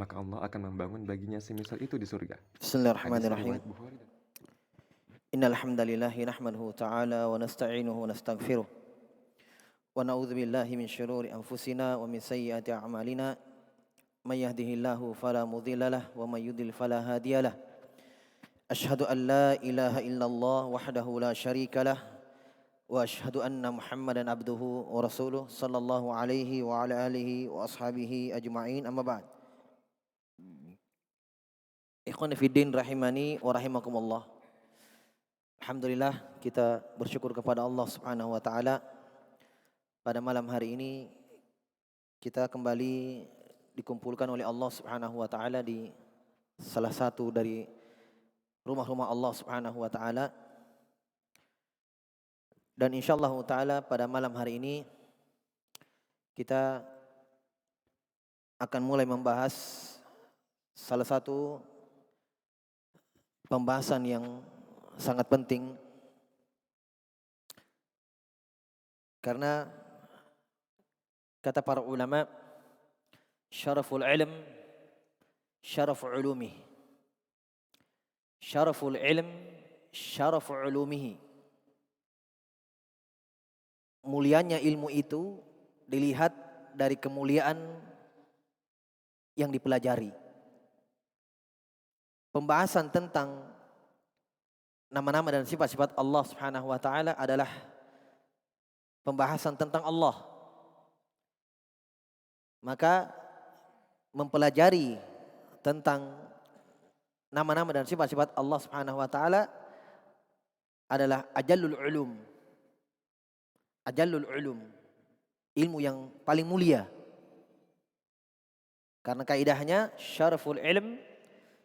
maka Allah akan membangun baginya semisal itu di surga. Hadis Bismillahirrahmanirrahim. riwayat Bukhari. Innal hamdalillahi nahmaduhu ta'ala wa nasta'inuhu wa nastaghfiruh. Wa na'udzu billahi min syururi anfusina wa min sayyiati a'malina. May yahdihillahu fala mudhillalah wa may yudlil fala hadiyalah. Asyhadu an la ilaha illallah wahdahu la syarikalah wa asyhadu anna Muhammadan abduhu wa rasuluh sallallahu alaihi wa ala alihi wa ashabihi ajma'in, amma ba'd. Ikhwan fiddin rahimani wa rahimakumullah. Alhamdulillah, kita bersyukur kepada Allah Subhanahu wa taala. Pada malam hari ini kita kembali dikumpulkan oleh Allah Subhanahu wa taala di salah satu dari rumah-rumah Allah Subhanahu wa taala. Dan insyaallah taala pada malam hari ini kita akan mulai membahas salah satu pembahasan yang sangat penting, karena kata para ulama, syaraful ilm syarafu ulumihi. Syaraful ilm syarafu ulumihi. Mulianya ilmu itu dilihat dari kemuliaan yang dipelajari. Pembahasan tentang nama-nama dan sifat-sifat Allah Subhanahu wa taala adalah pembahasan tentang Allah. Maka mempelajari tentang nama-nama dan sifat-sifat Allah Subhanahu wa taala adalah ajallul ulum. Ajallul ulum, ilmu yang paling mulia. Karena kaidahnya syaraful ilm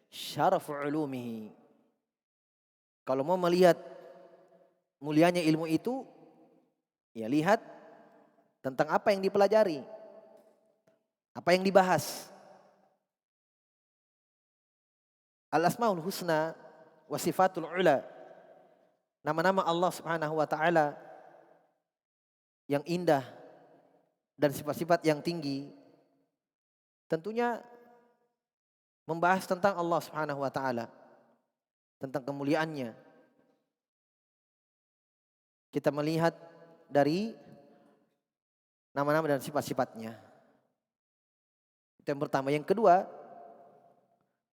syarafu ulumihi. Kalau mau melihat mulianya ilmu itu, ya lihat tentang apa yang dipelajari, apa yang dibahas. Al-asmaul husna wa sifatul ula. Nama-nama Allah Subhanahu wa taala yang indah dan sifat-sifat yang tinggi tentunya membahas tentang Allah Subhanahu wa taala, tentang kemuliaannya. Kita melihat dari nama-nama dan sifat-sifatnya. Itu yang pertama. Yang kedua,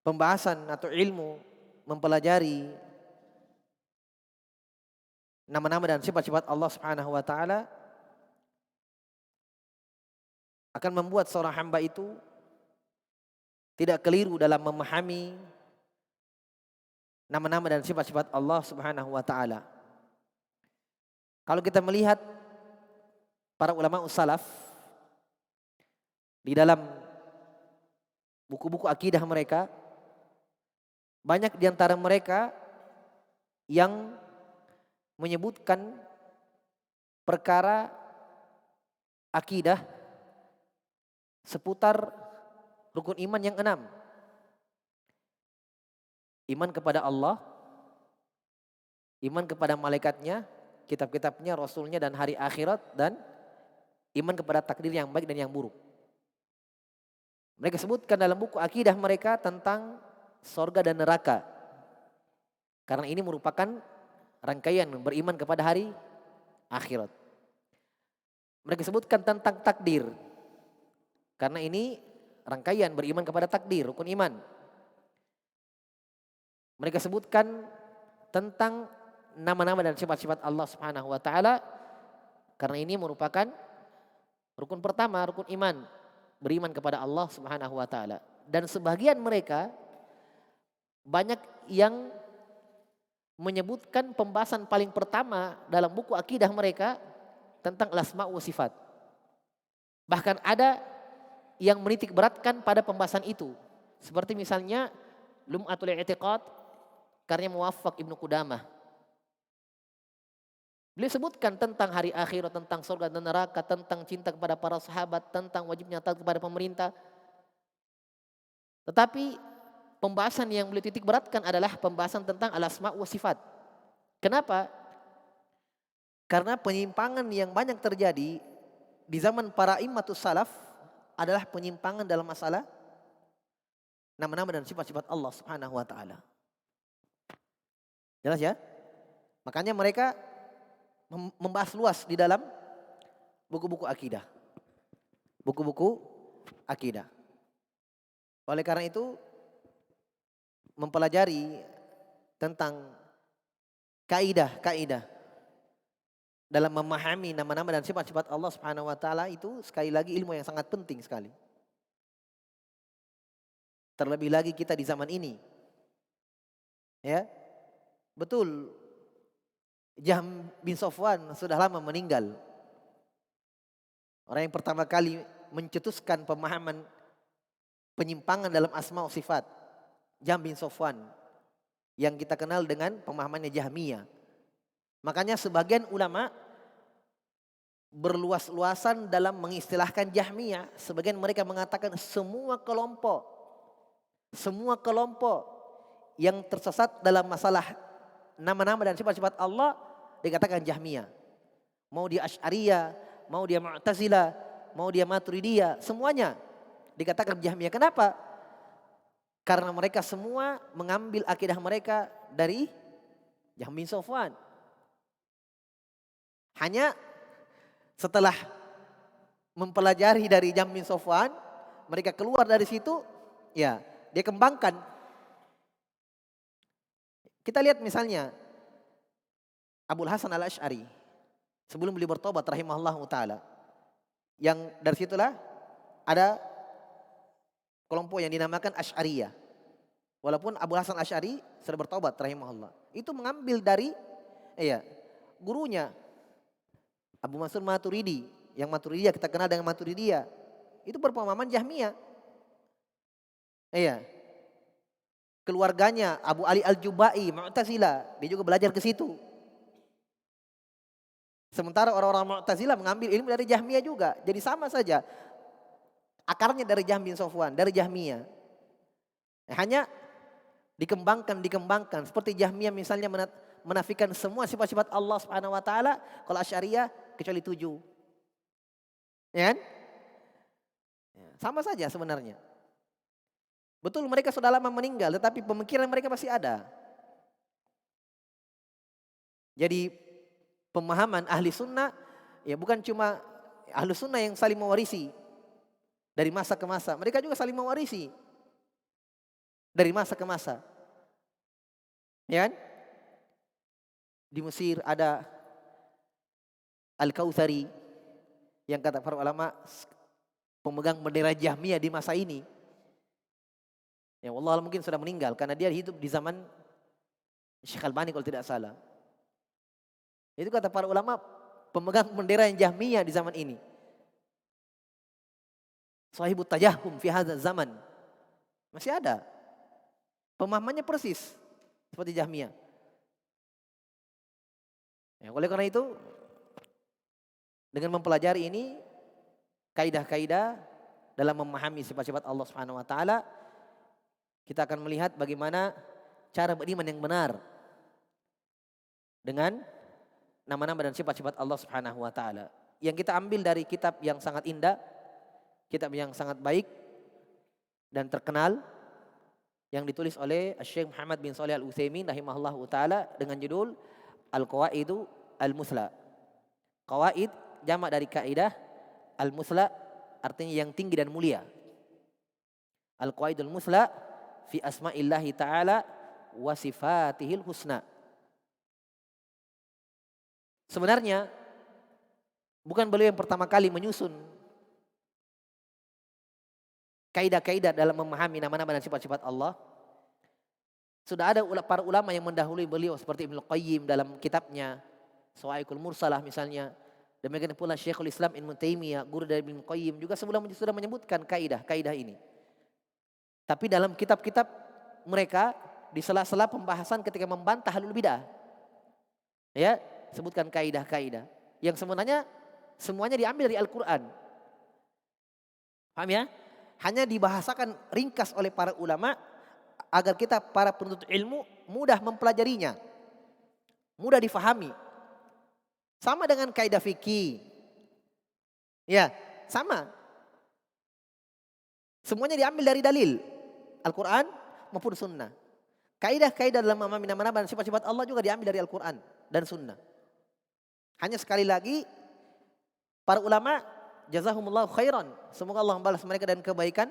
pembahasan atau ilmu mempelajari nama-nama dan sifat-sifat Allah Subhanahu wa taala akan membuat seorang hamba itu tidak keliru dalam memahami nama-nama dan sifat-sifat Allah Subhanahu wa taala. Kalau kita melihat para ulama salaf di dalam buku-buku akidah mereka, banyak di antara mereka yang menyebutkan perkara akidah seputar rukun iman yang 6. Iman kepada Allah, iman kepada malaikatnya, kitab-kitabnya, rasulnya, dan hari akhirat, dan iman kepada takdir yang baik dan yang buruk. Mereka sebutkan dalam buku akidah mereka tentang sorga dan neraka. Karena ini merupakan rangkaian beriman kepada hari akhirat. Mereka sebutkan tentang takdir. Karena ini rangkaian beriman kepada takdir, rukun iman. Mereka sebutkan tentang nama-nama dan sifat-sifat Allah Subhanahu wa taala, karena ini merupakan rukun pertama, rukun iman, beriman kepada Allah Subhanahu wa taala. Dan sebagian mereka banyak yang menyebutkan pembahasan paling pertama dalam buku akidah mereka tentang al-asma wa sifat. Bahkan ada yang menitik beratkan pada pembahasan itu. Seperti misalnya Lum'atul I'tiqad karya Muwaffaq Ibnu Qudamah. Beliau sebutkan tentang hari akhirat, tentang surga dan neraka, tentang cinta kepada para sahabat, tentang wajibnya taat kepada pemerintah. Tetapi pembahasan yang beliau titik beratkan adalah pembahasan tentang al-asma wa sifat. Kenapa? Karena penyimpangan yang banyak terjadi di zaman para immatus salaf adalah penyimpangan dalam masalah nama-nama dan sifat-sifat Allah Subhanahu wa taala. Jelas ya? Makanya mereka membahas luas di dalam buku-buku akidah. Buku-buku akidah. Oleh karena itu mempelajari tentang kaidah-kaidah dalam memahami nama-nama dan sifat-sifat Allah Subhanahu wa taala itu sekali lagi ilmu yang sangat penting sekali. Terlebih lagi kita di zaman ini. Ya. Betul. Jahm bin Safwan sudah lama meninggal. Orang yang pertama kali mencetuskan pemahaman penyimpangan dalam asma wa sifat. Jahm bin Safwan. Yang kita kenal dengan pemahamannya Jahmiyah. Makanya sebagian ulama berluas-luasan dalam mengistilahkan Jahmiyah. Sebagian mereka mengatakan semua kelompok yang tersesat dalam masalah nama-nama dan sifat-sifat Allah dikatakan Jahmiyah. Mau dia Asy'ariyah, mau dia Mu'tazilah, mau dia Maturidiyah, semuanya dikatakan Jahmiyah. Kenapa? Karena mereka semua mengambil akidah mereka dari Jahm bin Safwan. Hanya setelah mempelajari dari Jahm bin Safwan, mereka keluar dari situ, ya, dia kembangkan. Kita lihat misalnya Abul Hasan al-Asy'ari sebelum beliau bertobat rahimahullah taala. Yang dari situlah ada kelompok yang dinamakan Asy'ariyah. Walaupun Abul Hasan al-Asy'ari sudah bertobat rahimahullah. Itu mengambil dari gurunya Abu Mansur Maturidi, yang Maturidiyah kita kenal dengan Maturidiyah. Itu berpemahaman Jahmiyah. Iya. Keluarganya Abu Ali Al-Jubai, Mu'tazilah, dia juga belajar ke situ. Sementara orang-orang Mu'tazilah mengambil ilmu dari Jahmiyah juga. Jadi sama saja. Akarnya dari Jahm bin Safwan, dari Jahmiyah. Hanya dikembangkan. Seperti Jahmiyah misalnya menafikan semua sifat-sifat Allah Subhanahu wa taala, kalau Asy'ariyah kecuali 7. Ya kan? Sama saja sebenarnya. Betul mereka sudah lama meninggal, tetapi pemikiran mereka masih ada. Jadi pemahaman ahli sunnah, ya bukan cuma ahli sunnah yang saling mewarisi dari masa ke masa. Mereka juga saling mewarisi dari masa ke masa. Ya kan? Di Mesir ada Al-Kautsari yang kata para ulama pemegang bendera Jahmiyah di masa ini. Ya Allah mungkin sudah meninggal karena dia hidup di zaman Syekh Albani kalau tidak salah. Itu kata para ulama pemegang bendera yang Jahmiyah di zaman ini. Sahibut tajahum fi hadzal zaman. Masih ada. Pemahamannya persis seperti Jahmiyah. Ya, oleh karena itu dengan mempelajari ini kaidah-kaidah dalam memahami sifat-sifat Allah Subhanahu wa taala, kita akan melihat bagaimana cara beriman yang benar dengan nama-nama dan sifat-sifat Allah Subhanahu wa taala. Yang kita ambil dari kitab yang sangat indah, kitab yang sangat baik dan terkenal yang ditulis oleh Syekh Muhammad bin Shalih Al-Utsaimin rahimahullahu taala dengan judul Al-Qawaidu Al-Musla. Qawaid jamak dari kaidah, Al-Musla artinya yang tinggi dan mulia. Al-Qawaidul Musla fi asma'illahi ta'ala wa sifatihil husna. Sebenarnya bukan beliau yang pertama kali menyusun kaidah-kaidah dalam memahami nama-nama dan sifat-sifat Allah. Sudah ada para ulama yang mendahului beliau seperti Ibnu Qayyim dalam kitabnya Sawa'iqul Mursalah misalnya. Demikian pula Syekhul Islam Ibnu Taimiyah, guru dari Ibnu Qayyim juga sebelum sudah menyebutkan kaidah ini. Tapi dalam kitab-kitab mereka di sela-sela pembahasan ketika membantah ahlul bidah, ya sebutkan kaidah-kaidah yang sebenarnya semuanya diambil dari Al-Quran. Paham ya? Hanya dibahasakan ringkas oleh para ulama agar kita para penuntut ilmu mudah mempelajarinya, mudah difahami. Sama dengan kaidah fikih. Ya, sama. Semuanya diambil dari dalil. Al-Quran maupun sunnah. Kaidah-kaidah dalam memahami nama-nama dan sifat-sifat Allah juga diambil dari Al-Quran dan sunnah. Hanya sekali lagi, para ulama jazahumullahu khairan, semoga Allah membalas mereka dan kebaikan,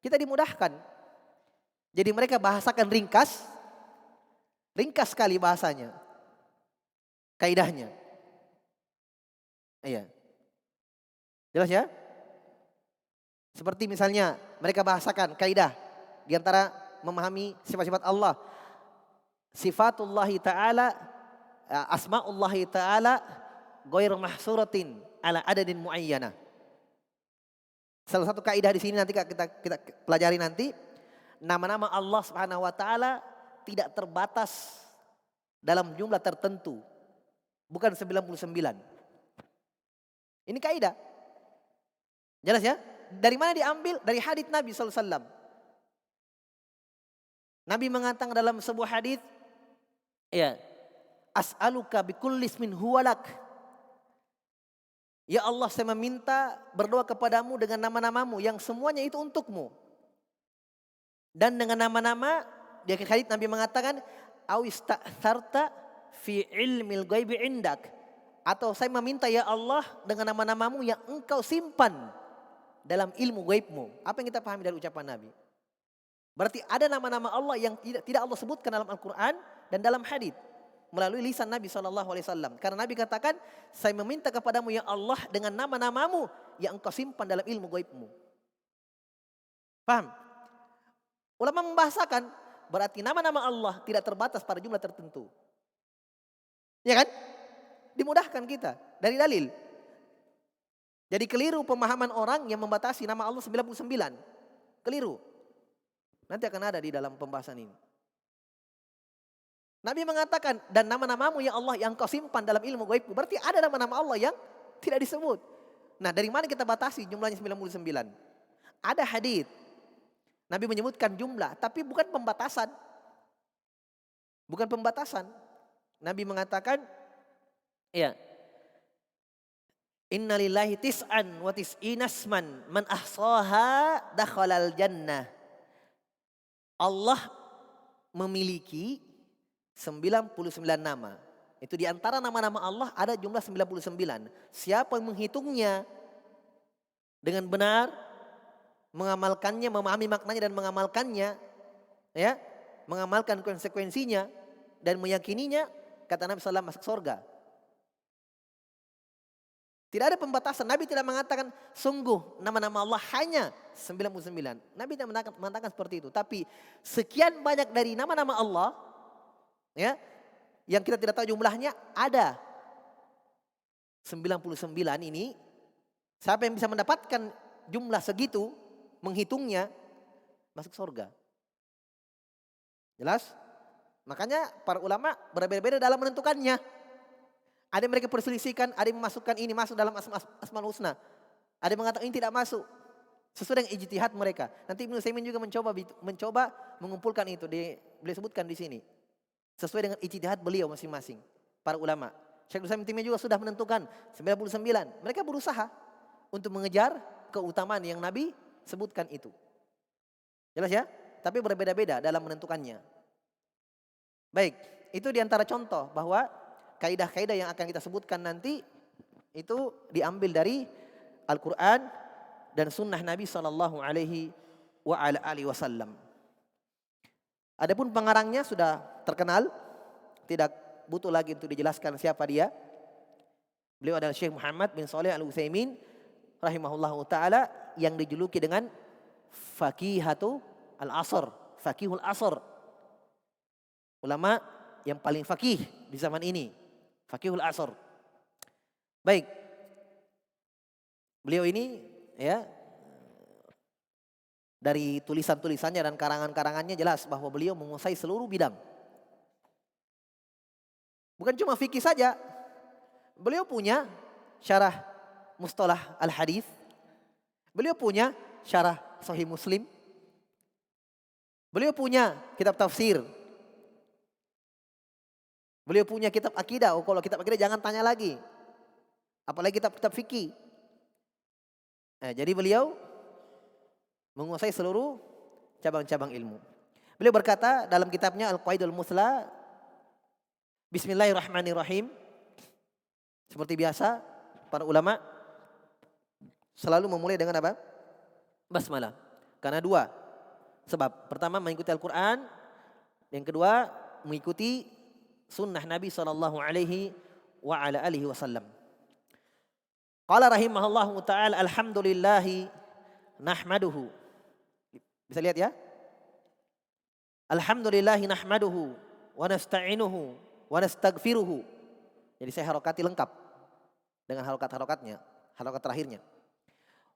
kita dimudahkan. Jadi mereka bahasakan ringkas sekali bahasanya, kaidahnya. Iya. Jelas ya? Seperti misalnya mereka bahasakan kaidah di antara memahami sifat-sifat Allah. Sifatullahi ta'ala, asma'ullahi ta'ala ghairu mahsuratin ala adadin muayyana. Salah satu kaidah di sini nanti kita pelajari nanti, nama-nama Allah Subhanahu wa taala tidak terbatas dalam jumlah tertentu. Bukan 99. Ini kaidah. Jelas ya? Dari mana diambil? Dari hadits Nabi SAW. Nabi mengatakan dalam sebuah hadits, ya, as'aluka bikulli ismin huwalak. Ya Allah, saya meminta berdoa kepadamu dengan nama-namamu yang semuanya itu untukmu. Dan dengan nama-nama, di akhir hadits Nabi mengatakan, awista'tharta fi ilmil ghaibi indak. Atau saya meminta ya Allah dengan nama-namamu yang engkau simpan dalam ilmu gaibmu. Apa yang kita pahami dari ucapan Nabi? Berarti ada nama-nama Allah yang tidak Allah sebutkan dalam Al-Quran dan dalam hadits melalui lisan Nabi SAW. Karena Nabi katakan, saya meminta kepadamu ya Allah dengan nama-namamu yang engkau simpan dalam ilmu gaibmu. Paham? Ulama membahasakan, berarti nama-nama Allah tidak terbatas pada jumlah tertentu. Ya kan? Dimudahkan kita dari dalil. Jadi keliru pemahaman orang yang membatasi nama Allah 99. Keliru. Nanti akan ada di dalam pembahasan ini. Nabi mengatakan, dan nama-namamu ya Allah yang kau simpan dalam ilmu gaibmu. Berarti ada nama-nama Allah yang tidak disebut. Nah, dari mana kita batasi jumlahnya 99? Ada hadits Nabi menyebutkan jumlah, tapi bukan pembatasan. Bukan pembatasan. Nabi mengatakan, ya, inna lillahi tis'an wa tis'ina asman man ahsaha dakhalal jannah. Allah memiliki 99 nama. Itu di antara nama-nama Allah ada jumlah 99. Siapa yang menghitungnya dengan benar, mengamalkannya, memahami maknanya dan mengamalkannya, ya, mengamalkan konsekuensinya dan meyakininya, kata Nabi SAW, masuk surga. Tidak ada pembatasan. Nabi tidak mengatakan sungguh nama-nama Allah hanya 99. Nabi tidak mengatakan seperti itu. Tapi sekian banyak dari nama-nama Allah, ya, yang kita tidak tahu jumlahnya, ada 99 ini. Siapa yang bisa mendapatkan jumlah segitu, menghitungnya, masuk surga. Jelas? Makanya para ulama berbeda-beda dalam menentukannya. Ada yang mereka perselisihkan, ada yang memasukkan ini masuk dalam Asmaul Husna. Ada yang mengatakan ini tidak masuk. Sesuai dengan ijtihad mereka. Nanti Ibnu Utsaimin juga mencoba mengumpulkan itu. Beliau sebutkan di sini. Sesuai dengan ijtihad beliau masing-masing. Para ulama. Syekh Utsaimin juga sudah menentukan 99. Mereka berusaha untuk mengejar keutamaan yang Nabi sebutkan itu. Jelas ya? Tapi berbeda-beda dalam menentukannya. Baik, itu diantara contoh bahwa kaidah-kaidah yang akan kita sebutkan nanti itu diambil dari Al-Quran dan sunnah Nabi SAW. Adapun pengarangnya sudah terkenal, tidak butuh lagi untuk dijelaskan siapa dia. Beliau adalah Syekh Muhammad bin Shalih Al-Utsaimin rahimahullahu taala yang dijuluki dengan Faqihul Asr. Ulama yang paling faqih di zaman ini. Faqihul Asr. Baik. Beliau ini ya dari tulisan-tulisannya dan karangan-karangannya jelas bahwa beliau menguasai seluruh bidang. Bukan cuma fikih saja. Beliau punya syarah Mustalah Al-Hadits. Beliau punya syarah Sahih Muslim. Beliau punya kitab tafsir. Beliau punya kitab akidah. Oh, kalau kitab akidah jangan tanya lagi. Apalagi kitab-kitab fikih. Jadi beliau menguasai seluruh cabang-cabang ilmu. Beliau berkata dalam kitabnya Al-Qaidul Musla, Bismillahirrahmanirrahim. Seperti biasa, para ulama selalu memulai dengan apa? Basmalah. Karena dua sebab. Pertama mengikuti Al-Quran. Yang kedua mengikuti sunnah Nabi sallallahu alaihi wa ala alihi wasallam. Qala rahimahullahu ta'ala alhamdulillahi nahmaduhu. Bisa lihat ya? Alhamdulillahi nahmaduhu wa nasta'inuhu wa nastaghfiruhu. Jadi saya harokati lengkap dengan harokat-harokatnya, harokat terakhirnya.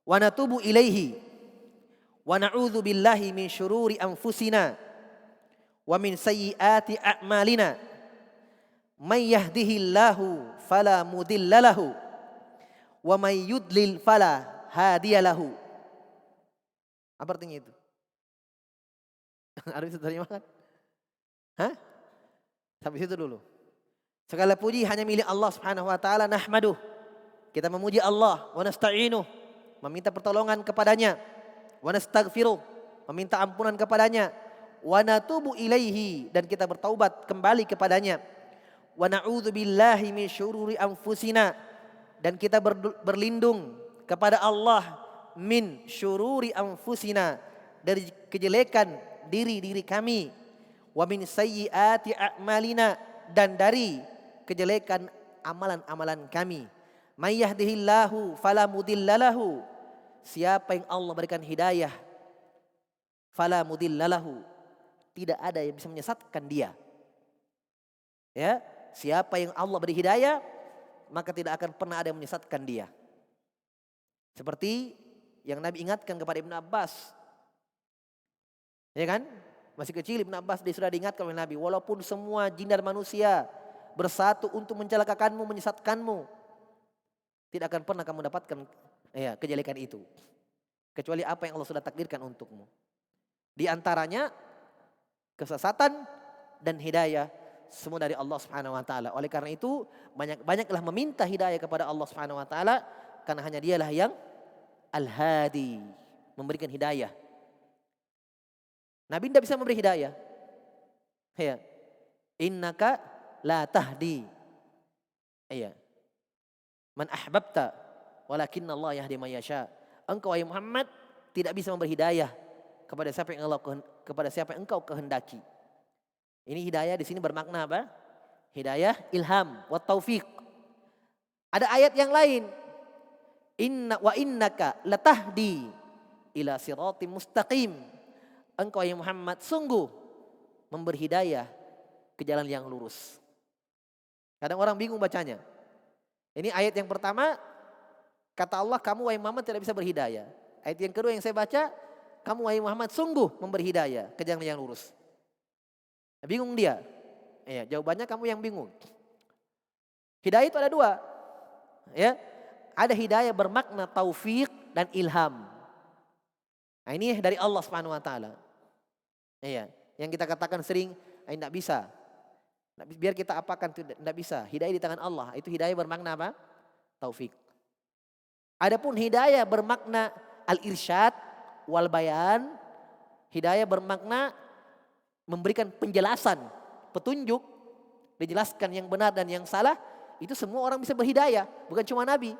Wa natubu ilaihi wa na'udzu billahi min syururi anfusina wa min sayyiati a'malina. May yahdihillahu fala mudilla lahu wa may yudlil fala hadiya lahu. Apa artinya itu? Ada bisa terima kan? Hah? Sampai situ dulu. Segala puji hanya milik Allah Subhanahu wa taala, nahmaduh. Kita memuji Allah, wa nasta'inuh, meminta pertolongan kepadanya, wa nastaghfiruh, meminta ampunan kepadanya, wa natubu ilaihi, dan kita bertaubat kembali kepadanya, wa na'udzu billahi min syururi anfusina, dan kita berlindung kepada Allah min syururi anfusina, dari kejelekan diri kami, wa min sayyiati a'malina, dan dari kejelekan amalan-amalan kami. May yahdihillahu fala mudilla lahu, siapa yang Allah berikan hidayah, fala mudilla lahu, tidak ada yang bisa menyesatkan dia. Ya, siapa yang Allah beri hidayah, maka tidak akan pernah ada yang menyesatkan dia. Seperti yang Nabi ingatkan kepada Ibnu Abbas. Ya kan? Masih kecil Ibnu Abbas dia sudah diingatkan oleh Nabi, walaupun semua jin dan manusia bersatu untuk mencelakakanmu, menyesatkanmu, tidak akan pernah kamu dapatkan kejelekan itu, kecuali apa yang Allah sudah takdirkan untukmu. Di antaranya kesesatan dan hidayah semua dari Allah Subhanahu wa taala. Oleh karena itu, banyaklah meminta hidayah kepada Allah Subhanahu wa taala, karena hanya Dialah yang Al-Hadi, memberikan hidayah. Nabi tidak bisa memberi hidayah. Ya. Innaka la tahdi. Iya. Man ahbabta walakinna Allah yahdi man yasha. Engkau wahai Muhammad tidak bisa memberi hidayah kepada siapa yang engkau kehendaki. Ini hidayah di sini bermakna apa? Hidayah ilham wa taufiq. Ada ayat yang lain. Innaka latahdi ila siratim mustaqim. Engkau yang Muhammad sungguh memberi hidayah ke jalan yang lurus. Kadang orang bingung bacanya. Ini ayat yang pertama, kata Allah, kamu wahai Muhammad tidak bisa berhidayah. Ayat yang kedua yang saya baca, kamu wahai Muhammad sungguh memberi hidayah ke jalan yang lurus. Bingung dia. Ya, jawabannya kamu yang bingung. Hidayah itu ada dua. Ya, ada hidayah bermakna taufik dan ilham. Nah, ini dari Allah Subhanahu wa taala. Iya, yang kita katakan sering, tidak bisa. Biar kita apakan itu tidak bisa. Hidayah di tangan Allah. Itu hidayah bermakna apa? Taufik. Adapun hidayah bermakna al-irsyad wal bayan. Hidayah bermakna memberikan penjelasan, petunjuk, dijelaskan yang benar dan yang salah. Itu semua orang bisa berhidayah, bukan cuma Nabi.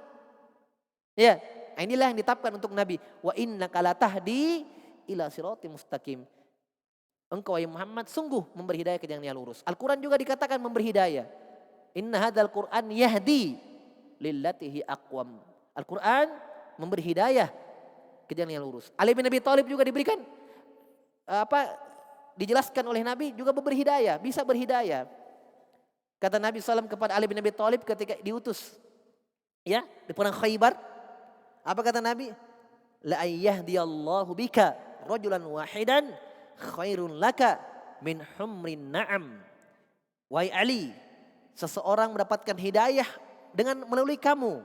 Ya, inilah yang ditetapkan untuk Nabi. Wa innaka latahdi ila siratim mustaqim. Engkau wahai Muhammad sungguh memberi hidayah ke jalan yang lurus. Al-Quran juga dikatakan memberi hidayah. Inna hadzal Quran yahdi lillatihi aqwam. Al-Quran memberi hidayah ke jalan yang lurus. Ali bin Abi Thalib juga diberikan dijelaskan oleh Nabi juga memberi hidayah, bisa berhidayah. Kata Nabi SAW kepada Ali bin Abi Thalib ketika diutus ya di perang Khaybar. Apa kata Nabi? La ayyahdiyallahu bika rajulan wahidan khairun laka min humrin na'am. Wahai Ali, seseorang mendapatkan hidayah dengan melalui kamu.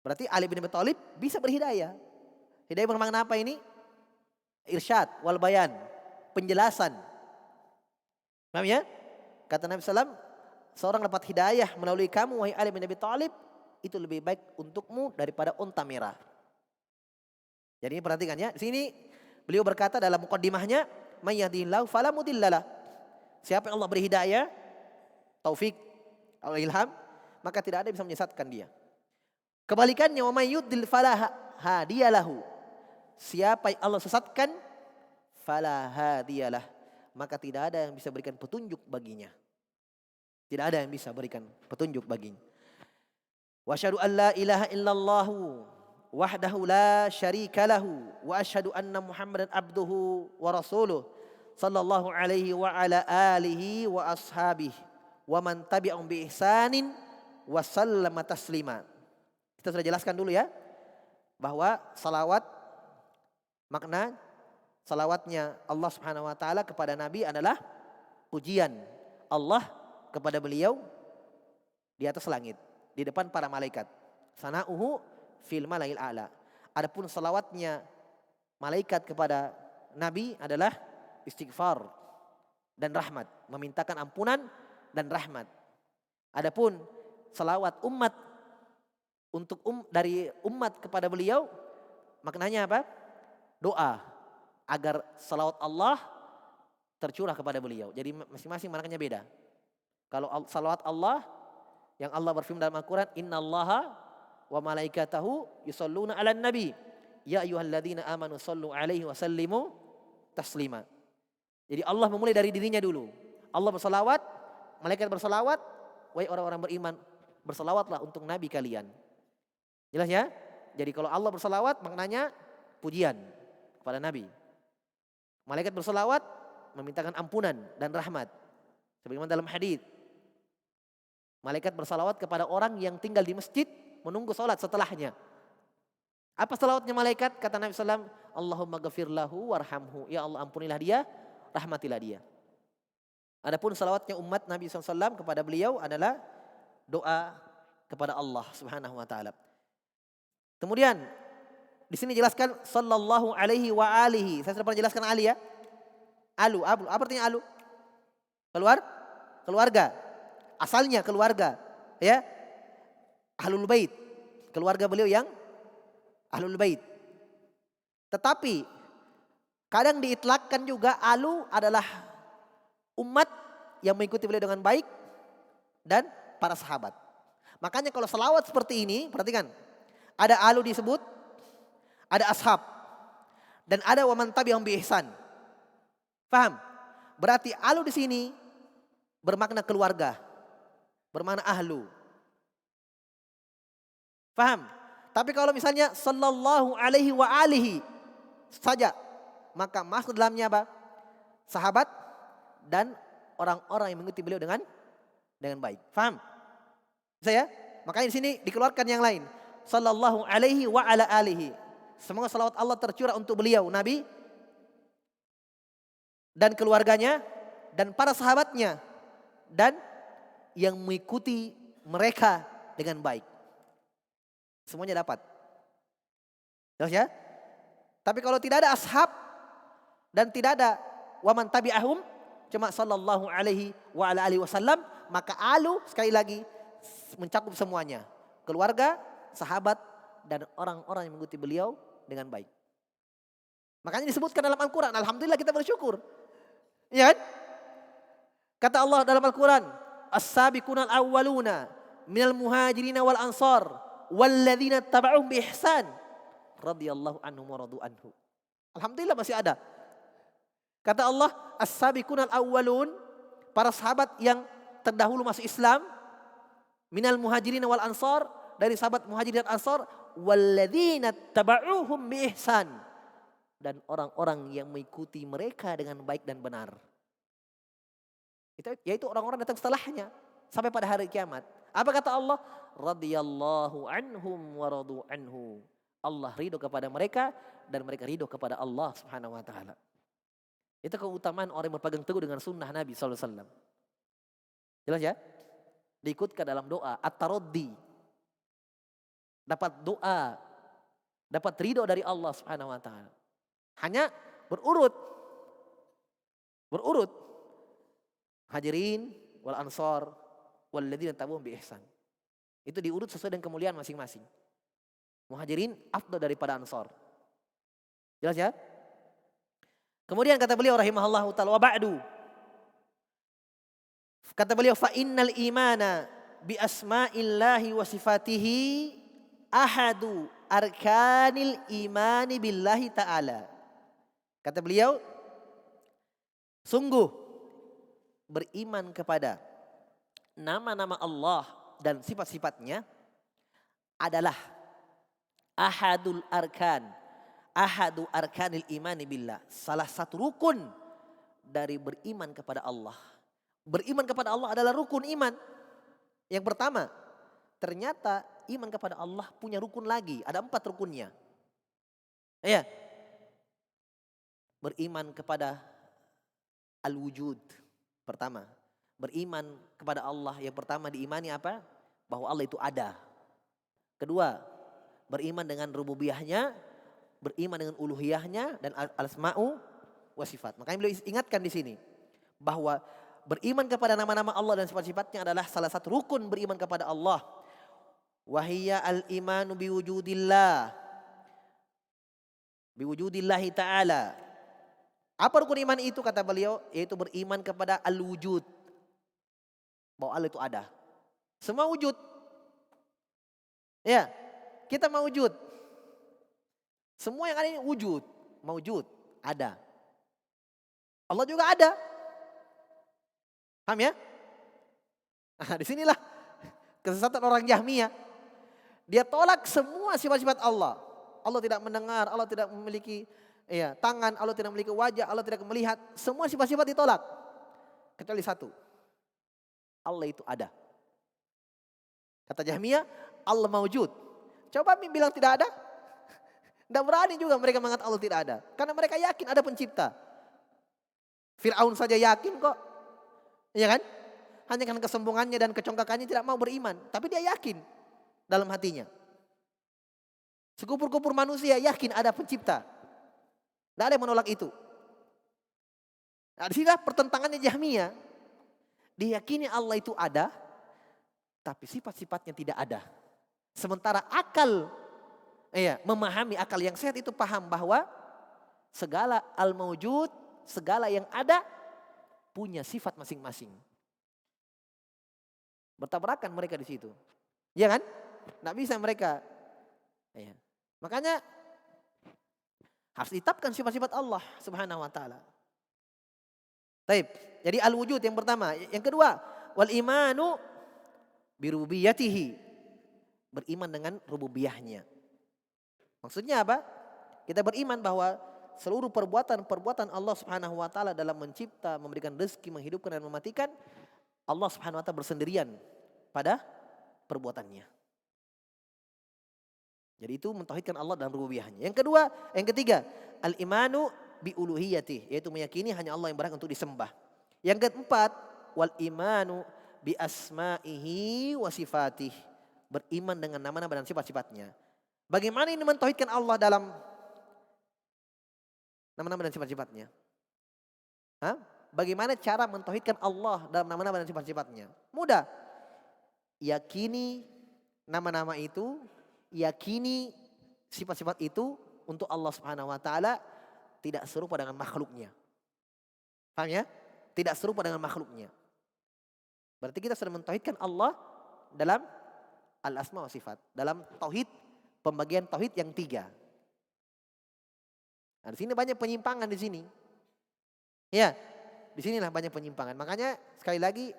Berarti Ali bin Abi Thalib bisa berhidayah. Hidayah bermakna apa ini? Irsyad wal bayan, penjelasan. Paham ya? Kata Nabi SAW, seorang dapat hidayah melalui kamu wahai Ali bin Abi Thalib, itu lebih baik untukmu daripada unta merah. Jadi perhatikan ya, di sini Beliau berkata dalam muqaddimahnya, "May yahdihillahu fala mudhillalah." Siapa yang Allah beri hidayah, taufik, atau ilham, maka tidak ada yang bisa menyesatkan dia. Kebalikannya, wa may yudlil fala hadiyalahu. Siapa yang Allah sesatkan, fala hadiyalah, maka tidak ada yang bisa berikan petunjuk baginya. Tidak ada yang bisa berikan petunjuk baginya. Wa asyhadu an la ilaha illallah wahdahu la syarika lahu wa asyhadu anna Muhammadan abduhu wa rasuluh sallallahu alaihi wa ala alihi wa ashabihi wa man tabi'ahum bi ihsanin wa sallama taslima. Kita sudah jelaskan dulu ya bahwa salawat, makna salawatnya Allah Subhanahu wa taala kepada Nabi adalah pujian Allah kepada beliau di atas langit, di depan para malaikat. Sana'uhu fil malail a'la. Adapun salawatnya malaikat kepada Nabi adalah istighfar dan rahmat, memintakan ampunan dan rahmat. Adapun salawat umat untuk dari umat kepada beliau, maknanya apa? Doa agar salawat Allah tercurah kepada beliau. Jadi masing-masing maknanya beda. Kalau salawat Allah, yang Allah berfirman dalam Al-Quran, innallaha wa malaikatahu yusalluna 'alan nabi ya ayyuhalladzina amanu sallu 'alaihi wa sallimu taslima. Jadi Allah memulai dari dirinya dulu. Allah bersalawat, malaikat bersalawat, wahai orang-orang beriman, bersalawatlah untuk nabi kalian. Jelas ya? Jadi kalau Allah bersalawat maknanya pujian kepada nabi. Malaikat bersalawat memintakan ampunan dan rahmat. Sebagaimana dalam hadis, malaikat bersalawat kepada orang yang tinggal di masjid menunggu sholat setelahnya. Apa salawatnya malaikat? Kata Nabi SAW, Allahumma ghafir lahu warhamhu. Ya Allah, ampunilah dia, rahmatilah dia. Adapun salawatnya umat Nabi SAW kepada beliau adalah doa kepada Allah Subhanahu wa taala. Kemudian di sini jelaskan sallallahu alaihi wa alihi. Saya sudah pernah jelaskan ali ya. Alu, apa artinya alu? Keluarga. Asalnya keluarga, ya. Ahlul bait. Keluarga beliau yang ahlul bait. Tetapi kadang diitlakkan juga alu adalah umat yang mengikuti beliau dengan baik dan para sahabat. Makanya kalau selawat seperti ini, perhatikan. Ada alu disebut, ada ashab, dan ada waman tabi'ahum bi ihsan. Paham? Berarti alu di sini bermakna keluarga, bermakna ahlu. Paham? Tapi kalau misalnya sallallahu alaihi wa alihi saja, maka masuk dalamnya apa? Sahabat dan orang-orang yang mengikuti beliau dengan baik. Paham? Bisa ya? Makanya di sini dikeluarkan yang lain. Sallallahu alaihi wa ala alihi. Semoga salawat Allah tercurah untuk beliau, Nabi, dan keluarganya, dan para sahabatnya, dan yang mengikuti mereka dengan baik. Semuanya dapat. Jelas ya? Tapi kalau tidak ada ashab dan tidak ada waman tabi'ahum, cuma sallallahu alaihi wa ala alihi wasallam, maka alu sekali lagi mencakup semuanya. Keluarga, sahabat, dan orang-orang yang mengikuti beliau dengan baik. Makanya disebutkan dalam Al-Quran. Alhamdulillah kita bersyukur. Ya kan? Kata Allah dalam Al-Quran, as-sabiqunal awwaluna minal muhajirina wal ansar walladzina taba'uhum bi ihsan radhiyallahu anhum wa radu anhu. Alhamdulillah masih ada. Kata Allah, as-sabiqunal awwalun, para sahabat yang terdahulu masuk Islam, minal muhajirina wal ansar, dari sahabat muhajirin dan ansar, walladzina taba'uhum bi ihsan, dan orang-orang yang mengikuti mereka dengan baik dan benar. Yaitu orang-orang datang setelahnya sampai pada hari kiamat. Apa kata Allah? Radhiyallahu anhum wa radu anhu. Allah ridho kepada mereka dan mereka ridho kepada Allah Subhanahu wa taala. Itu keutamaan orang yang berpegang teguh dengan sunnah Nabi sallallahu alaihi wasallam. Jelas ya? Diikutkan dalam doa at-taraddi. Dapat doa, dapat ridho dari Allah Subhanahu wa taala. Hanya berurut. Hajirin wal ansar walladzina tabi'uhum bi ihsan. Itu diurut sesuai dengan kemuliaan masing-masing. Muhajirin afdal daripada ansar. Jelas ya? Kemudian kata beliau rahimahullahu taala wa ba'du. Kata beliau fa innal imana bi asma'illahi wa sifatihi ahadu arkanil imani billahi ta'ala. Kata beliau, sungguh beriman kepada nama-nama Allah dan sifat-sifatnya adalah ahadu arkanil imani billah. Salah satu rukun dari beriman kepada Allah. Beriman kepada Allah adalah rukun iman. Yang pertama, ternyata iman kepada Allah punya rukun lagi. Ada 4 rukunnya. Ya. Beriman kepada al-wujud. Pertama. Beriman kepada Allah. Yang pertama diimani apa? Bahwa Allah itu ada. Kedua, beriman dengan rububiyahnya. Beriman dengan uluhiyahnya. Dan al-asma'u wa sifat. Makanya beliau ingatkan di sini. Bahwa beriman kepada nama-nama Allah dan sifat-sifatnya adalah salah satu rukun beriman kepada Allah. Wahiyya al-imanu biwujudillah. Biwujudillahi ta'ala. Apa rukun iman itu kata beliau? Yaitu beriman kepada al-wujud. Bahwa Allah itu ada. Semua wujud. Ya, kita mau wujud. Semua yang ada ini wujud. Mawujud, ada. Allah juga ada. Paham ya? Nah, disinilah kesesatan orang Jahmiyah. Dia tolak semua sifat-sifat Allah. Allah tidak mendengar, Allah tidak memiliki tangan, Allah tidak memiliki wajah, Allah tidak melihat. Semua sifat-sifat ditolak. Kecuali satu. Allah itu ada. Kata Jahmiyah, Allah mawujud. Coba bilang tidak ada. Tidak berani juga mereka mengatakan Allah tidak ada. Karena mereka yakin ada pencipta. Fir'aun saja yakin kok. Iya kan? Hanya karena kesombongannya dan kecongkakannya tidak mau beriman. Tapi dia yakin dalam hatinya. Sekupur-kupur manusia yakin ada pencipta. Tidak ada yang menolak itu. Nah, disinilah pertentangannya Jahmiyah. Diyakini Allah itu ada. Tapi sifat-sifatnya tidak ada. Sementara akal, memahami akal yang sehat itu paham bahwa segala al-mawjud, segala yang ada, punya sifat masing-masing. Bertabrakan mereka di situ. Ya kan? Nggak bisa mereka. Ya. Makanya harus ditetapkan sifat-sifat Allah Subhanahu wa taala. Baik. Jadi al-wujud yang pertama, yang kedua, wal imanu birububiyatihi. Beriman dengan rububiyahnya. Maksudnya apa? Kita beriman bahwa seluruh perbuatan Allah Subhanahu wa taala dalam mencipta, memberikan rezeki, menghidupkan dan mematikan, Allah Subhanahu wa taala bersendirian pada perbuatannya. Jadi itu mentauhidkan Allah dalam rububiyahnya. Yang ketiga, al-imanu bi uluhiyati, yaitu meyakini hanya Allah yang berhak untuk disembah. Yang keempat, wal imanu bi asma'ihi wa sifatih. Beriman dengan nama-nama dan sifat-sifatnya. Bagaimana ini mentauhidkan Allah dalam nama-nama dan sifat-sifatnya? Bagaimana cara mentauhidkan Allah dalam nama-nama dan sifat-sifatnya? Mudah. Yakini nama-nama itu, yakini sifat-sifat itu untuk Allah Subhanahu wa taala tidak serupa dengan makhluknya. Paham ya? Tidak serupa dengan makhluknya. Berarti kita sudah mentauhidkan Allah dalam al-asma wa sifat, dalam tauhid, pembagian tauhid yang 3. Nah, di sini banyak penyimpangan di sini. Ya, di sinilah banyak penyimpangan. Makanya sekali lagi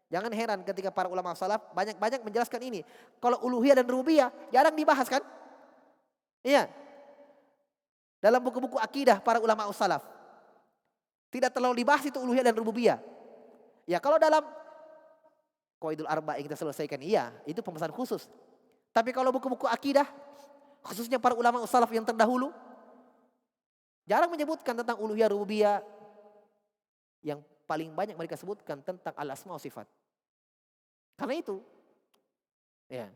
jangan heran ketika para ulama salaf banyak menjelaskan ini. Kalau uluhiyah dan rububiyah jarang dibahas kan? Iya. Dalam buku-buku akidah para ulama salaf tidak terlalu dibahas itu uluhiyah dan rububiyah. Ya kalau dalam Qawaidul Arba yang kita selesaikan, iya, itu pembahasan khusus. Tapi kalau buku-buku akidah, khususnya para ulama salaf yang terdahulu, jarang menyebutkan tentang uluhiyah rububiyah. Yang paling banyak mereka sebutkan tentang al-asma wa sifat. Karena itu, ya.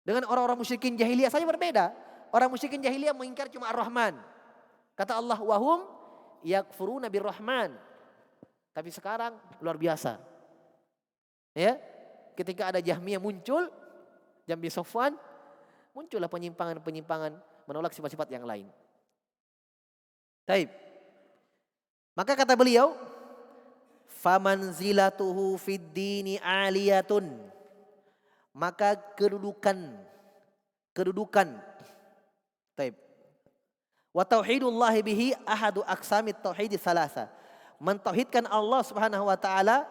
Dengan orang-orang musyrikin jahiliyah saja berbeda. Orang musyrikin jahiliyah mengingkar cuma Ar-Rahman. Kata Allah, wahum yakfuruna bir-Rahman. Tapi sekarang luar biasa. Ya, ketika ada Jahmiyah muncul, Jahmi Sofwan, muncullah penyimpangan-penyimpangan menolak sifat-sifat yang lain. Baik. Maka kata beliau, famanzilatuhu fid dini aliyatun. Maka kedudukan. Baik. Wa tauhidullahi bihi ahadu aqsamit tauhid salasa. Mentauhidkan Allah Subhanahu wa taala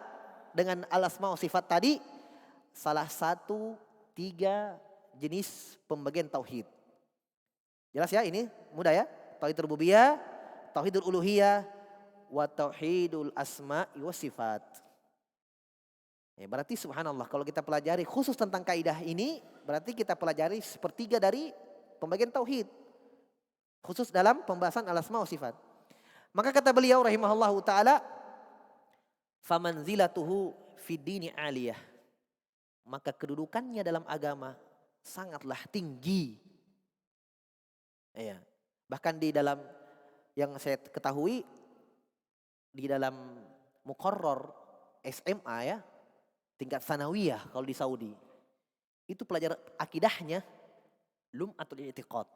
dengan al-asma wa sifat tadi salah satu 3 jenis pembagian tauhid. Jelas ya, ini mudah ya? Tauhid rububiyah, tauhidul uluhiyah, wa tauhidul asma'i wa sifat. Ya, berarti subhanallah kalau kita pelajari khusus tentang kaidah ini, berarti kita pelajari sepertiga dari pembagian tauhid. Khusus dalam pembahasan al-asma wa sifat. Maka kata beliau rahimahullahu taala, famanzilatuhu fid dini aliyah. Maka kedudukannya dalam agama sangatlah tinggi. Ya. Bahkan di dalam yang saya ketahui di dalam muqarrar SMA ya, tingkat sanawiyah kalau di Saudi. Itu pelajaran akidahnya lum'atul i'tiqad.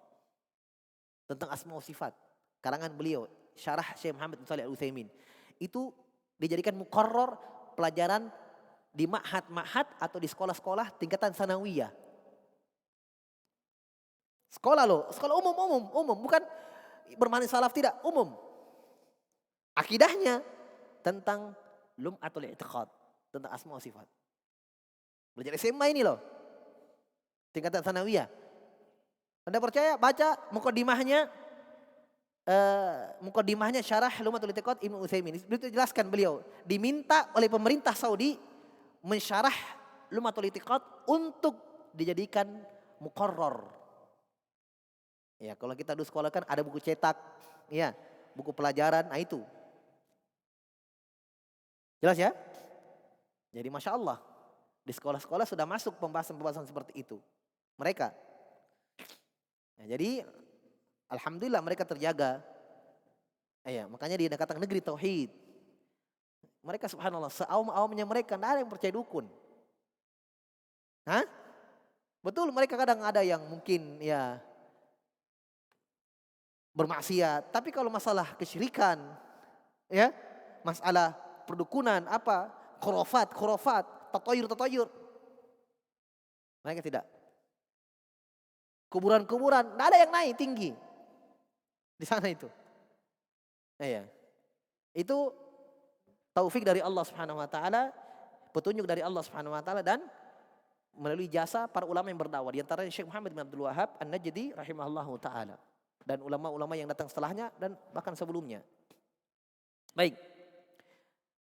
Tentang asma wa sifat. Karangan beliau, syarah Syekh Muhammad bin Shalih Al-Utsaimin. Itu dijadikan muqarrar pelajaran di ma'had atau di sekolah-sekolah tingkatan sanawiyah. Sekolah loh, sekolah umum, bukan bermanhaj salaf, tidak, umum. Akidahnya tentang lum'atul i'tiqad, tentang asma wa sifat. Belajar SMA ini loh. Tingkatan sanawiyah. Anda percaya baca muqaddimahnya syarah lum'atul i'tiqad Ibnu Utsaimin. Itu jelaskan beliau diminta oleh pemerintah Saudi mensyarah lum'atul i'tiqad untuk dijadikan muqarrar. Ya, kalau kita dulu sekolah kan ada buku cetak, ya, buku pelajaran, nah itu. Jelas ya? Jadi Masya Allah, di sekolah-sekolah sudah masuk pembahasan-pembahasan seperti itu. Mereka. Ya, jadi alhamdulillah mereka terjaga. Ya, makanya di katakan negeri tauhid. Mereka subhanallah, seawam-awamnya mereka tidak ada yang percaya dukun. Hah? Betul, mereka kadang ada yang mungkin ya bermaksiat, tapi kalau masalah kesyirikan, ya, masalah perdukunan, apa, khurafat, tatayur, mereka tidak. Kuburan-kuburan, tidak ada yang naik tinggi di sana itu. Ya, itu taufik dari Allah Subhanahu Wa Taala, petunjuk dari Allah Subhanahu Wa Taala dan melalui jasa para ulama yang berdakwah. Di antaranya Syekh Muhammad bin Abdul Wahhab An-Najdi rahimahullahu taala. Dan ulama-ulama yang datang setelahnya dan bahkan sebelumnya. Baik.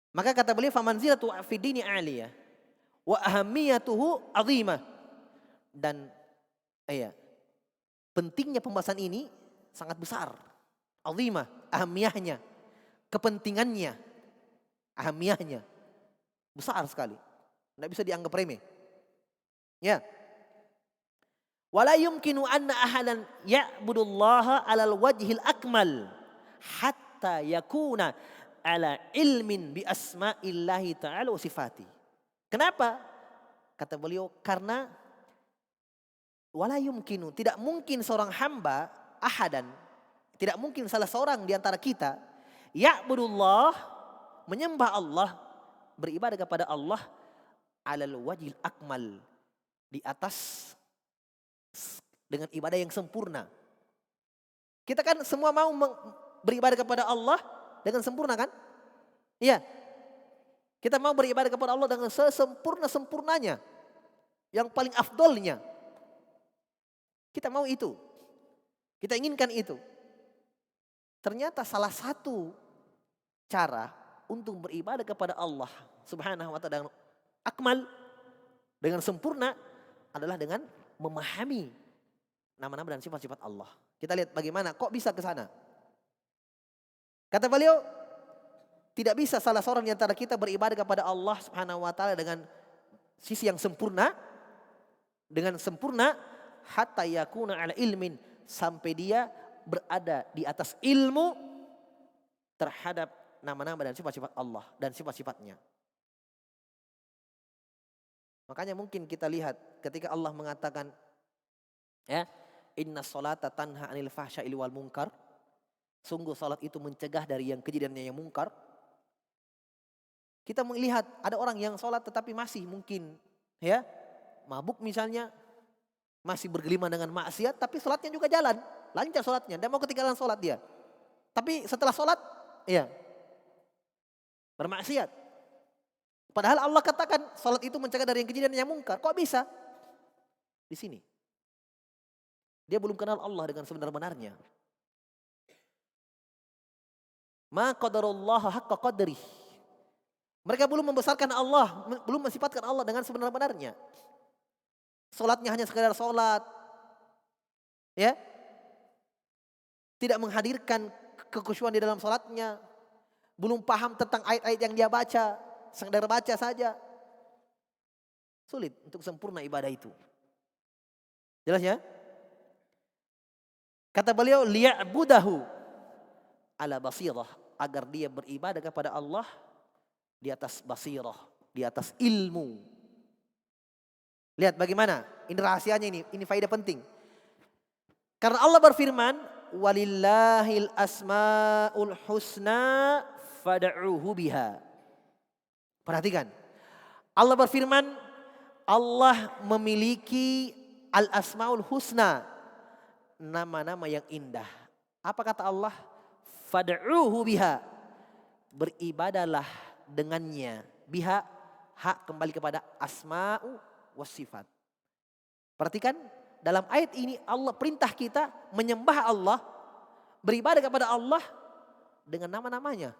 Maka kata beliau famanzilatu fid dini aliyah wa ahamiyatuhu azimah. Dan pentingnya pembahasan ini sangat besar. Azimah, ahamiyahnya, kepentingannya, ahamiyahnya besar sekali. Tidak bisa dianggap remeh. Ya. Wala yumkinu anna ahadan ya'budullaha 'alal wajhil akmal hatta yakuna ala ilmin bi asma'illahi ta'ala wa sifati. Kenapa? Kata beliau karena wala yumkinu, tidak mungkin seorang hamba ahadan, tidak mungkin salah seorang di antara kita ya'budullah, menyembah Allah, beribadah kepada Allah 'alal wajhil akmal, di atas dengan ibadah yang sempurna. Kita kan semua mau beribadah kepada Allah dengan sempurna kan? Iya. Kita mau beribadah kepada Allah dengan sesempurna-sempurnanya. Yang paling afdolnya. Kita mau itu. Kita inginkan itu. Ternyata salah satu cara untuk beribadah kepada Allah Subhanahu wa ta'ala dengan akmal, dengan sempurna adalah dengan memahami nama-nama dan sifat-sifat Allah. Kita lihat bagaimana kok bisa ke sana. Kata beliau, tidak bisa salah seorang di antara kita beribadah kepada Allah Subhanahu wa taala dengan sisi yang sempurna, hatta yakuna ala ilmin, sampai dia berada di atas ilmu terhadap nama-nama dan sifat-sifat Allah dan sifat-sifatnya. Makanya mungkin kita lihat ketika Allah mengatakan, ya, inna sholata tanha anil fahsya'i wal munkar, Sungguh salat itu mencegah dari yang kejadiannya yang mungkar. Kita melihat ada orang yang salat tetapi masih mungkin ya mabuk misalnya, masih bergelimang dengan maksiat, tapi salatnya juga jalan, lancar salatnya, dan mau ketinggalan salat dia. Tapi setelah salat, ya bermaksiat. Padahal Allah katakan salat itu mencegah dari yang kejadian yang mungkar. Kok bisa? Di sini. Dia belum kenal Allah dengan sebenar-benarnya. Ma qadarullah haqqa qadrih. Mereka belum membesarkan Allah, belum mensifatkan Allah dengan sebenar-benarnya. Salatnya hanya sekedar salat. Ya. Tidak menghadirkan kekhusyuan di dalam salatnya. Belum paham tentang ayat-ayat yang dia baca, sekedar baca saja. Sulit untuk sempurna ibadah itu. Jelas ya? Kata beliau, liya'budahu ala basirah, agar dia beribadah kepada Allah di atas basirah, di atas ilmu. Lihat bagaimana, ini rahasianya ini faedah penting. Karena Allah berfirman, walillahil asmaul husna fad'uhu biha. Perhatikan. Allah berfirman, Allah memiliki al-asmaul husna, nama-nama yang indah. Apa kata Allah? Fad'uhu biha. Beribadalah dengannya. Biha, hak kembali kepada asma'u was sifat. Perhatikan, dalam ayat ini Allah perintah kita menyembah Allah, beribadah kepada Allah dengan nama-namanya.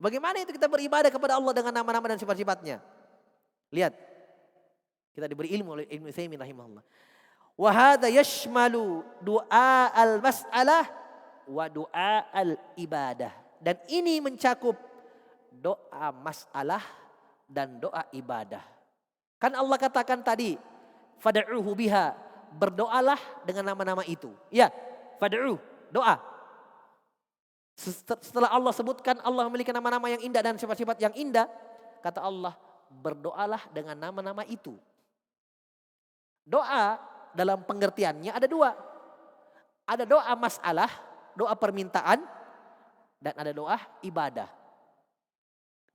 Bagaimana itu kita beribadah kepada Allah dengan nama-nama dan sifat-sifatnya? Lihat, kita diberi ilmu oleh Ibnu Utsaimin rahimahullah. Wa hadza yashmalu du'a al-mas'alah wa du'a al-ibadah. Dan ini mencakup doa masalah dan doa ibadah. Kan Allah katakan tadi, fad'uhu biha, berdoalah dengan nama-nama itu. Ya, fad'u, doa. Setelah Allah sebutkan Allah memiliki nama-nama yang indah dan sifat-sifat yang indah, kata Allah, berdoalah dengan nama-nama itu. Doa dalam pengertiannya ada dua. Ada doa masalah, doa permintaan, dan ada doa ibadah.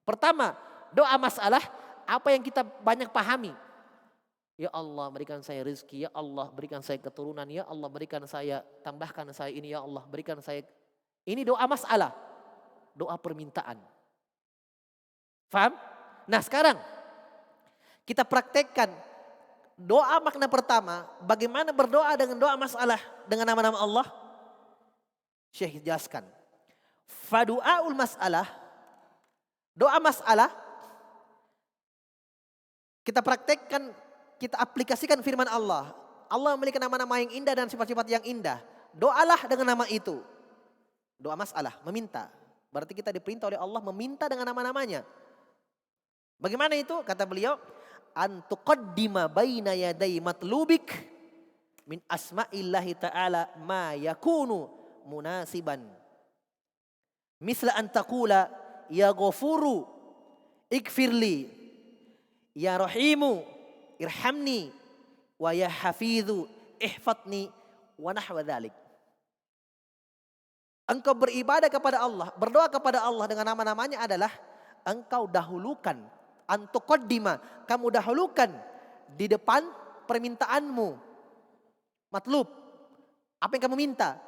Pertama, doa masalah, apa yang kita banyak pahami. Ya Allah berikan saya rezeki, ya Allah berikan saya keturunan, ya Allah berikan saya, tambahkan saya ini, ya Allah berikan saya. Ini doa masalah, doa permintaan. Faham? Nah sekarang kita praktekkan doa makna pertama, bagaimana berdoa dengan doa masalah dengan nama-nama Allah? Syekh jelaskan. Fadu'aul masalah, doa masalah, kita praktekkan, kita aplikasikan firman Allah. Allah memiliki nama-nama yang indah dan sifat-sifat yang indah. Doalah dengan nama itu. Doa masalah, meminta. Berarti kita diperintah oleh Allah meminta dengan nama-namanya. Bagaimana itu? Kata beliau, antuqaddima baina yaday matlubik min asma'illahi ta'ala ma yakunu munasiban. Misla an taqula ya ghafuru ikfirli, ya rahimu irhamni, wa ya hafidhu ihfatni, wa nahwa dhalik. Engkau beribadah kepada Allah, berdoa kepada Allah dengan nama-namanya adalah engkau dahulukan, antuqaddima, kamu dahulukan di depan permintaanmu. Matlub, apa yang kamu minta?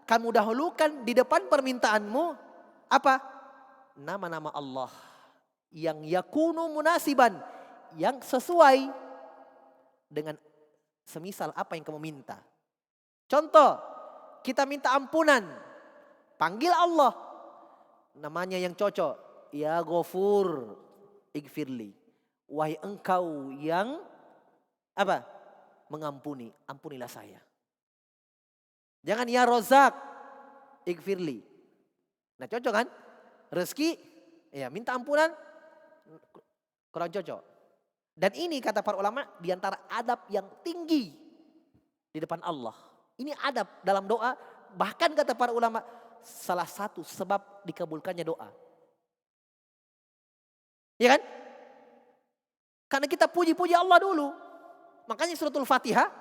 Kamu dahulukan di depan permintaanmu apa? Nama-nama Allah yang yakunu munasiban, yang sesuai dengan semisal apa yang kamu minta. Contoh, kita minta ampunan, panggil Allah, namanya yang cocok, ya Ghafur Ighfirli, wahai engkau yang apa? Mengampuni, ampunilah saya. Jangan ya Rozak Ighfirli. Nah cocok kan? Rezeki, ya minta ampunan, kurang cocok. Dan ini kata para ulama diantara adab yang tinggi di depan Allah. Ini adab dalam doa, bahkan kata para ulama salah satu sebab dikabulkannya doa. Ya kan? Karena kita puji-puji Allah dulu. Makanya suratul Fatihah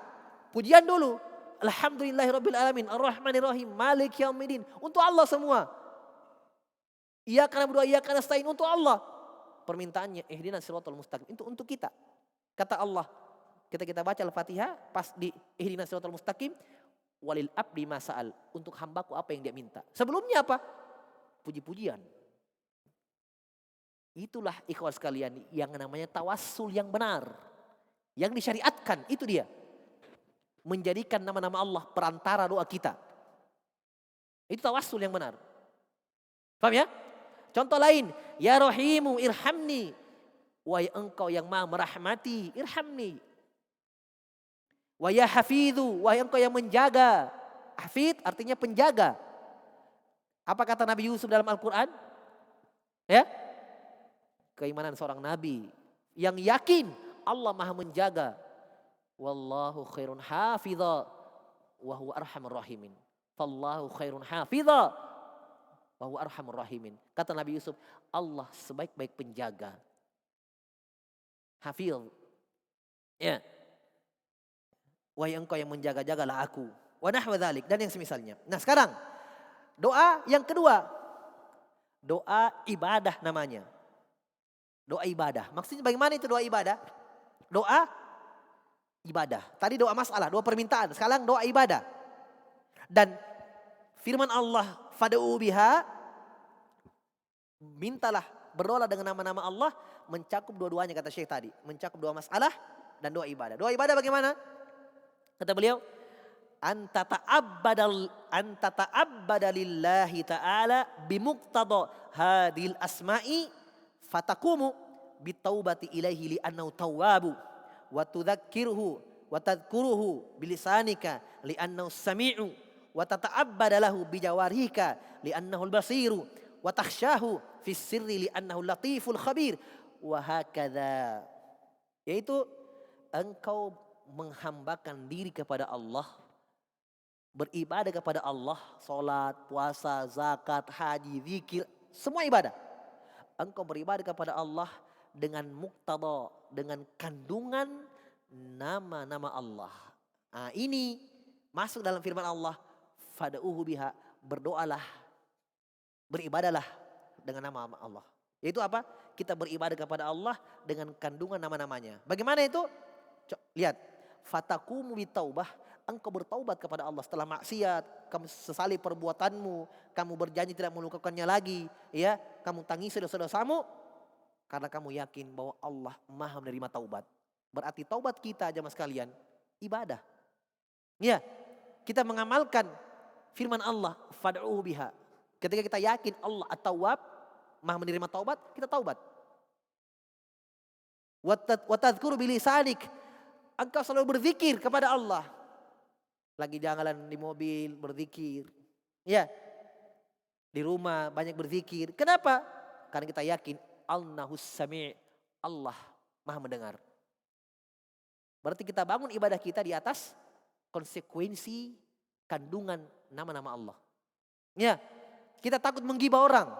pujian dulu. Alhamdulillahirabbil alamin, arrahmanirrahim, maliki yaumiddin. Untuk Allah semua. Iyyaka na'budu wa iyyaka nasta'in, untuk Allah. Permintaannya ihdinas siratal mustaqim, itu untuk kita. Kata Allah, kita baca Al-Fatihah pas di ihdinas siratal mustaqim, walil abdi masa'al, untuk hambaku apa yang dia minta. Sebelumnya apa? Puji-pujian. Itulah ikhwas sekalian yang namanya tawassul yang benar. Yang disyariatkan, itu dia. Menjadikan nama-nama Allah perantara doa kita. Itu tawassul yang benar. Paham ya? Contoh lain, ya Rahimu irhamni. Wahai engkau yang maha merahmati, irhamni. Wa ya Hafidhu, wahai engkau yang menjaga. Hafid artinya penjaga. Apa kata Nabi Yusuf dalam Al-Quran? Ya? Keimanan seorang nabi yang yakin Allah maha menjaga. Wallahu khairun hafidha wa huwa arhamur rahimin. Fallahu khairun hafidha wa huwa arhamur rahimin. Kata Nabi Yusuf, Allah sebaik-baik penjaga. Hafidh. Ya. Wahai engkau yang menjaga-jagalah aku. Wa nahwa dzalik, dan yang semisalnya. Nah, sekarang doa yang kedua. Doa ibadah namanya. Doa ibadah. Maksudnya bagaimana itu doa ibadah? Doa ibadah. Tadi doa masalah, doa permintaan. Sekarang doa ibadah. Dan firman Allah, fad'u biha, mintalah, berdoa dengan nama-nama Allah, mencakup dua-duanya kata Syekh tadi. Mencakup doa masalah dan doa ibadah. Doa ibadah bagaimana? Kata beliau, anta ta'abbada lillahi ta'ala bimuqtada hadil asma'i fatakumu bitaubati ilaihi li'annahu tawwabu wa tudzakkirhu wa tadhkuruhu bilisanika li'annahu sami'u wa tata'abbada lahu bijawarihika li'annahu al-basiru wa takhshahu fis sirri li'annahu latiful khabir wa hakadha. Yaitu engkau menghambakan diri kepada Allah, beribadah kepada Allah, salat, puasa, zakat, haji, zikir, semua ibadah. Engkau beribadah kepada Allah dengan muqtada, dengan kandungan nama-nama Allah. Nah, ini masuk dalam firman Allah, fad'uhu biha, berdoalah, beribadahlah dengan nama Allah. Yaitu apa? Kita beribadah kepada Allah dengan kandungan nama-namanya. Bagaimana itu? Lihat, fatakumu bitaubah, engkau bertaubat kepada Allah setelah maksiat, kamu sesali perbuatanmu, kamu berjanji tidak melakukannya lagi, ya, kamu tangisi dosa-dosamu karena kamu yakin bahwa Allah Maha menerima taubat. Berarti taubat kita jemaah sekalian ibadah. Ya, kita mengamalkan firman Allah, fad'uhu biha. Ketika kita yakin Allah At-Tawwab, Maha menerima taubat, kita taubat. Wa tadhkuru bilisanik, engkau selalu berzikir kepada Allah. Lagi jalan di mobil berzikir. Ya. Di rumah banyak berzikir. Kenapa? Karena kita yakin Allahus Sami', Allah Maha mendengar. Berarti kita bangun ibadah kita di atas konsekuensi kandungan nama-nama Allah. Ya. Kita takut menggibah orang,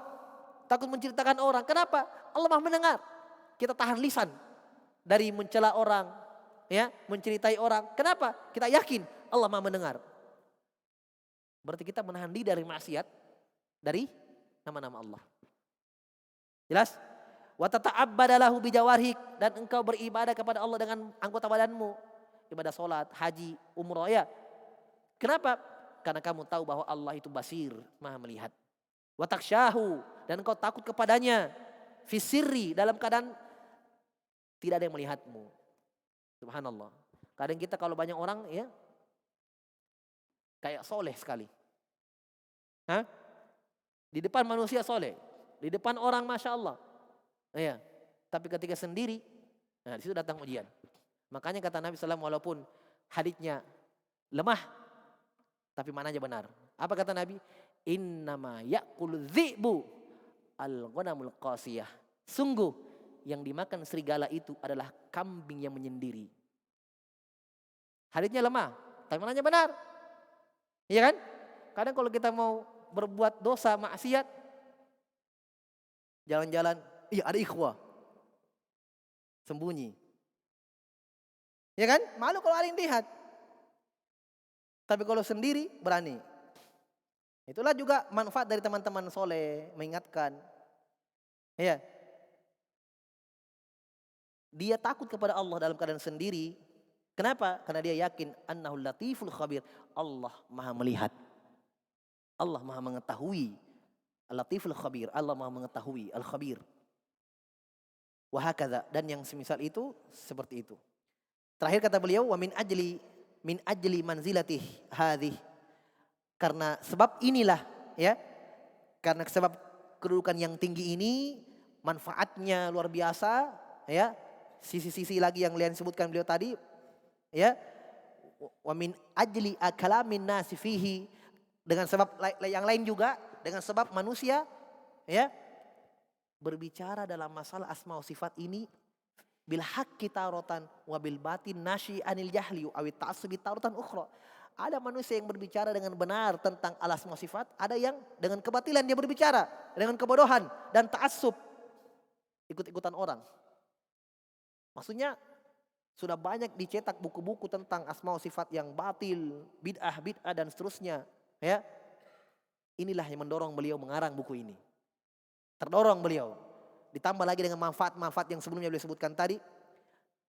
takut menceritakan orang. Kenapa? Allah Maha mendengar. Kita tahan lisan dari mencela orang, ya, menceritai orang. Kenapa? Kita yakin Allah Maha mendengar. Berarti kita menahan diri dari maksiat, dari nama-nama Allah. Jelas? Wa tata'abbada lahu bijawarhik, dan engkau beribadah kepada Allah dengan anggota badanmu. Ibadah salat, haji, umrah, ya. Kenapa? Karena kamu tahu bahwa Allah itu basir, Maha melihat. Wa takhshahu, dan engkau takut kepadanya. Fisirri, dalam keadaan tidak ada yang melihatmu. Subhanallah. Kadang kita kalau banyak orang, ya, kayak soleh sekali. Hah? Di depan manusia soleh. Di depan orang Masya Allah. Ya. Tapi ketika sendiri, nah di situ datang ujian. Makanya kata Nabi SAW, walaupun haditsnya lemah, tapi mananya benar. Apa kata Nabi? Innama ya'kulu dhi'bu al-ghanamul qasiyah. Sungguh yang dimakan serigala itu adalah kambing yang menyendiri. Haditsnya lemah, tapi mananya benar. Iya kan? Kadang kalau kita mau berbuat dosa, maksiat, jalan-jalan, iya ada ikhwah, sembunyi. Ya kan? Malu kalau ada yang lihat. Tapi kalau sendiri berani. Itulah juga manfaat dari teman-teman soleh mengingatkan. Ya. Dia takut kepada Allah dalam keadaan sendiri. Kenapa? Karena dia yakin annahul latiful khabir. Allah Maha melihat. Allah Maha mengetahui. Al-latiful khabir. Allah Maha mengetahui. Al-khabir. Wahakadha. Dan yang semisal itu seperti itu. Terakhir kata beliau, wa min ajli manzilatih hadhih. Karena sebab inilah, ya. Karena sebab kedudukan yang tinggi ini, manfaatnya luar biasa, ya. Sisi-sisi lagi yang kalian sebutkan beliau tadi, ya. Wa min ajli kalamin nasi fihi, dengan sebab yang lain juga, dengan sebab manusia, ya, berbicara dalam masalah asma wa sifat ini bil haqqi taratan wa bil batin nasyi anil jahli awit ta'assubi taratan ukhra. Ada manusia yang berbicara dengan benar tentang al-asma wa sifat, ada yang dengan kebatilan dia berbicara, dengan kebodohan dan ta'assub, ikut-ikutan orang. Maksudnya sudah banyak dicetak buku-buku tentang asma wa sifat yang batil, bid'ah dan seterusnya, ya. Inilah yang mendorong beliau mengarang buku ini. Terdorong beliau. Ditambah lagi dengan manfaat-manfaat yang sebelumnya beliau sebutkan tadi.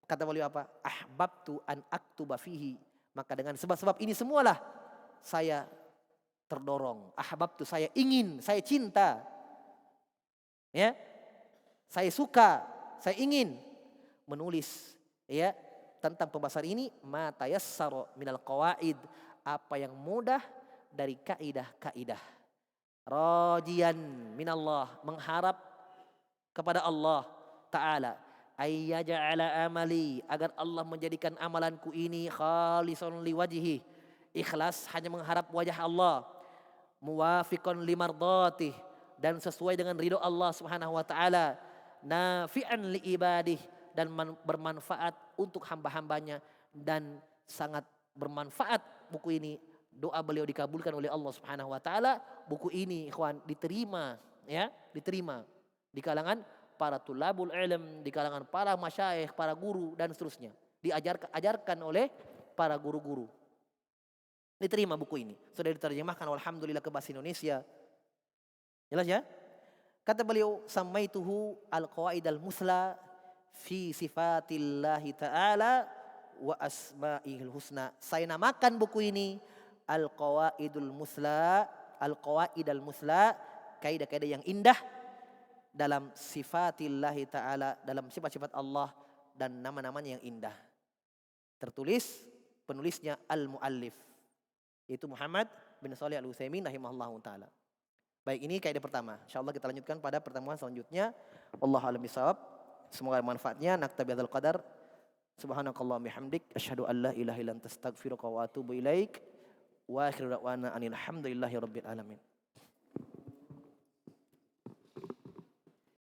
Kata beliau apa? Ahbabtu an aktuba fihi. Maka dengan sebab-sebab ini semualah saya terdorong. Ahbabtu, saya ingin, saya cinta. Ya. Saya suka, saya ingin menulis, ya, tentang pembahasan ini ma tayassara minal qawaid, apa yang mudah dari kaidah-kaidah. Rajian minallah, mengharap kepada Allah Ta'ala. Ayyaja'ala amali, agar Allah menjadikan amalanku ini khalisan liwajhi, ikhlas hanya mengharap wajah Allah. Muwafiqan limardatih, dan sesuai dengan ridho Allah Subhanahu wa taala. Nafi'an liibadih, dan bermanfaat untuk hamba-hambanya, dan sangat bermanfaat buku ini. Doa beliau dikabulkan oleh Allah Subhanahu wa taala. Buku ini ikhwan diterima, ya, diterima di kalangan para tulabul ilm, di kalangan para masyayikh, para guru dan seterusnya. Diajarkan oleh para guru-guru. Diterima buku ini. Sudah diterjemahkan alhamdulillah ke bahasa Indonesia. Jelas ya? Kata beliau, samaituhu al-qawaid al-musla fi sifatillahi ta'ala wa asma'ihil husna. Saya namakan buku ini al-qawaidul musla, al-qawaid al-musla, kaidah-kaidah yang indah dalam sifatillahi ta'ala, dalam sifat-sifat Allah dan nama-namanya yang indah. Tertulis penulisnya al-muallif, yaitu Muhammad bin Shalih al-Utsaimin rahimahullahu ta'ala. Baik, ini kaidah pertama. InsyaAllah kita lanjutkan pada pertemuan selanjutnya. Wallahu a'lam bishawab. Semoga manfaatnya. Naktabi hadzal qadar. Subhanakallahumma bihamdik asyhadu an la ilaha illa anta astaghfiruka wa atubu ilaik. Wa akhiru da'wana anil hamdulillahi rabbil alamin.